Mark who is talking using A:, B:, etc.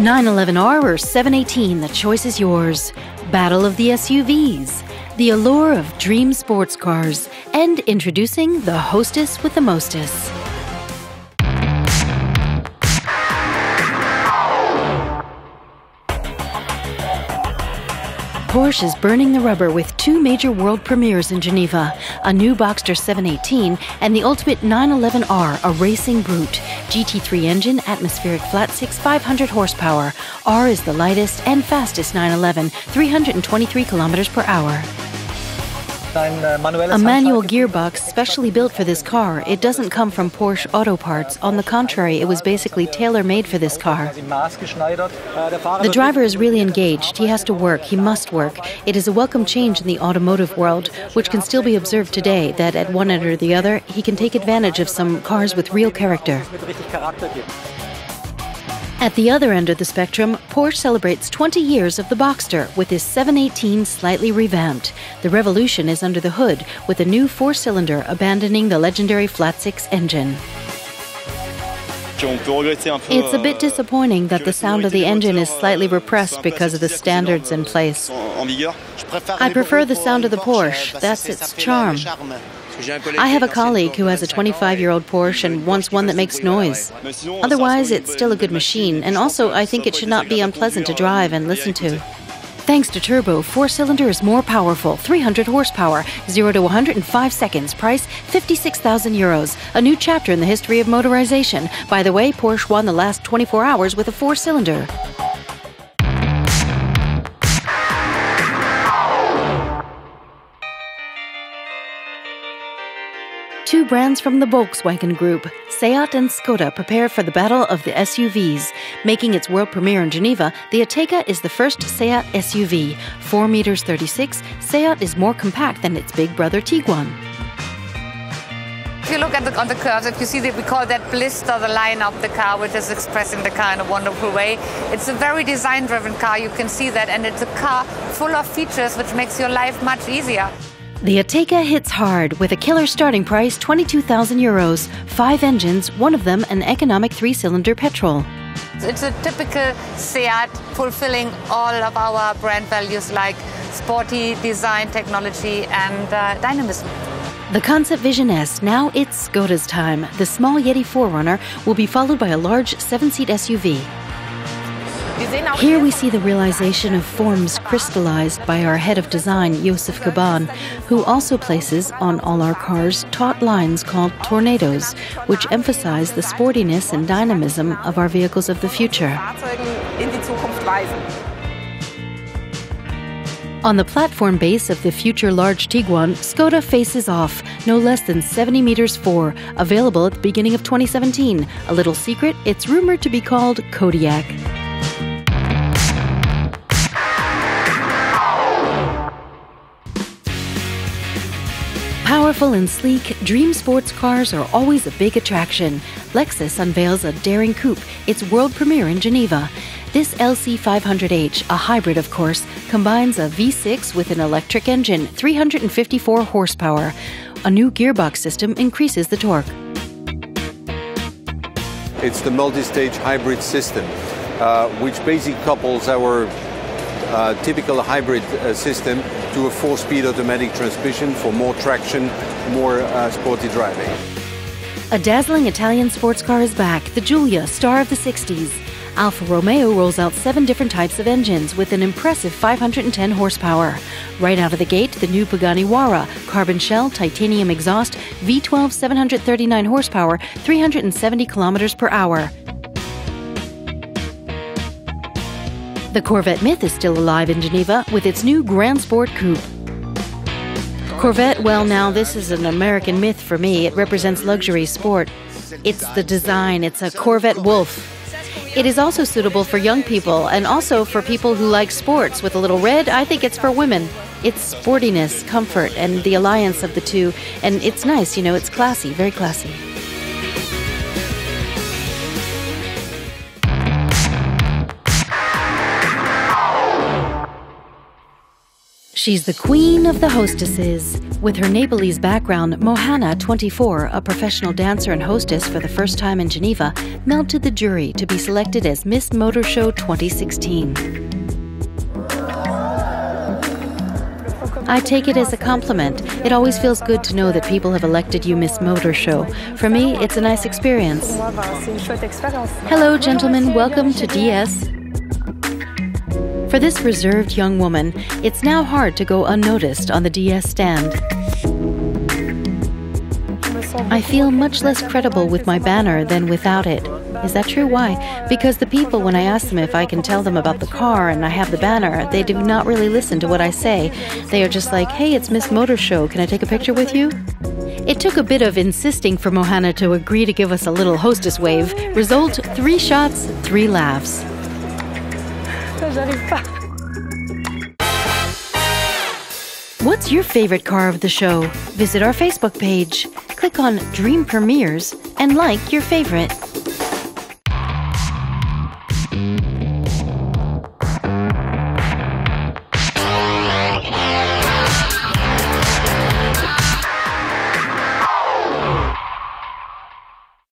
A: 911R or 718, the choice is yours. Battle of the SUVs. The allure of dream sports cars. And introducing the hostess with the mostess. Porsche is burning the rubber with two major world premieres in Geneva, a new Boxster 718 and the ultimate 911R, a racing brute. GT3 engine, atmospheric flat six, 500 horsepower. R is the lightest and fastest 911, 323 kilometers per hour. A manual gearbox specially built for this car. It doesn't come from Porsche Auto Parts. On the contrary, it was basically tailor-made for this car. The driver is really engaged. He has to work. He must work. It is a welcome change in the automotive world, which can still be observed today, that at one end or the other, he can take advantage of some cars with real character. At the other end of the spectrum, Porsche celebrates 20 years of the Boxster with his 718 slightly revamped. The revolution is under the hood with a new four-cylinder abandoning the legendary flat-six engine. It's a bit disappointing that the sound of the engine is slightly repressed because of the standards in place. I prefer the sound of the Porsche. That's its charm. I have a colleague who has a 25-year-old Porsche and wants one that makes noise. Otherwise, it's still a good machine, and also I think it should not be unpleasant to drive and listen to. Thanks to turbo, four-cylinder is more powerful, 300 horsepower, 0 to 100 in 5 seconds, price 56,000 euros. A new chapter in the history of motorization. By the way, Porsche won the last 24 hours with a four-cylinder. Two brands from the Volkswagen Group, SEAT and Skoda, prepare for the battle of the SUVs. Making its world premiere in Geneva, the Ateca is the first SEAT SUV. 4 meters 36, SEAT is more compact than its big brother Tiguan.
B: If you look at on the curves, if you see that we call that blister, the line of the car, which is expressing the car in a wonderful way. It's a very design-driven car, you can see that, and it's a car full of features which makes your life much easier.
A: The Ateca hits hard with a killer starting price, 22,000 euros. 5 engines, one of them an economic 3-cylinder petrol.
B: It's a typical SEAT, fulfilling all of our brand values like sporty design, technology and dynamism.
A: The Concept Vision S, now it's Skoda's time. The small Yeti 4Runner will be followed by a large 7-seat SUV. Here we see the realization of forms crystallized by our head of design, Josef Gaban, who also places on all our cars taut lines called tornadoes, which emphasize the sportiness and dynamism of our vehicles of the future. On the platform base of the future large Tiguan, Skoda faces off, no less than 70 meters 4, available at the beginning of 2017. A little secret, it's rumored to be called Kodiak. Powerful and sleek, dream sports cars are always a big attraction. Lexus unveils a daring coupe, its world premiere in Geneva. This LC500H, a hybrid of course, combines a V6 with an electric engine, 354 horsepower. A new gearbox system increases the torque.
C: It's the multi-stage hybrid system, which basically couples our typical hybrid system to a 4-speed automatic transmission for more traction, more sporty driving.
A: A dazzling Italian sports car is back, the Giulia, star of the 60s. Alfa Romeo rolls out 7 different types of engines with an impressive 510 horsepower. Right out of the gate, the new Pagani Huayra, carbon shell, titanium exhaust, V12 739 horsepower, 370 kilometers per hour. The Corvette myth is still alive in Geneva with its new Grand Sport Coupe. Corvette, well now this is an American myth for me. It represents luxury sport. It's the design, it's a Corvette Wolf. It is also suitable for young people and also for people who like sports. With a little red, I think it's for women. It's sportiness, comfort, and the alliance of the two. And it's nice, you know, it's classy, very classy. She's the queen of the hostesses. With her Nepalese background, Mohana, 24, a professional dancer and hostess for the first time in Geneva, melted the jury to be selected as Miss Motor Show 2016. I take it as a compliment. It always feels good to know that people have elected you Miss Motor Show. For me, it's a nice experience. Hello, gentlemen. Welcome to DS. For this reserved young woman, it's now hard to go unnoticed on the DS stand. I feel much less credible with my banner than without it. Is that true? Why? Because the people, when I ask them if I can tell them about the car and I have the banner, they do not really listen to what I say. They are just like, hey, it's Miss Motor Show, can I take a picture with you? It took a bit of insisting for Mohana to agree to give us a little hostess wave. Result, 3 shots, 3 laughs. What's your favorite car of the show? Visit our Facebook page, click on Dream Premieres, and like your favorite.